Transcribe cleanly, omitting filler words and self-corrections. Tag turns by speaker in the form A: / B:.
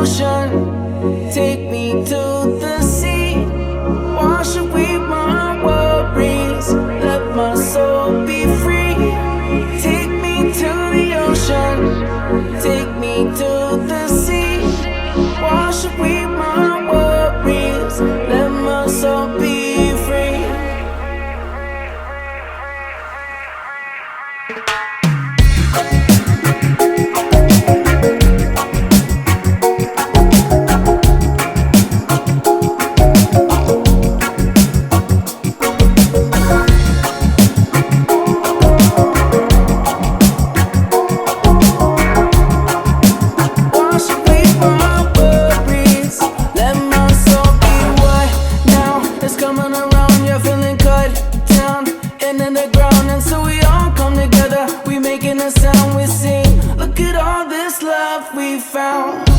A: ocean, take me to the sea. Wash away my worries, let my soul be free. Take me to the ocean, take me to the sea. Wash away my worries, let my soul be free. Sound we sing. Look at all this love we found.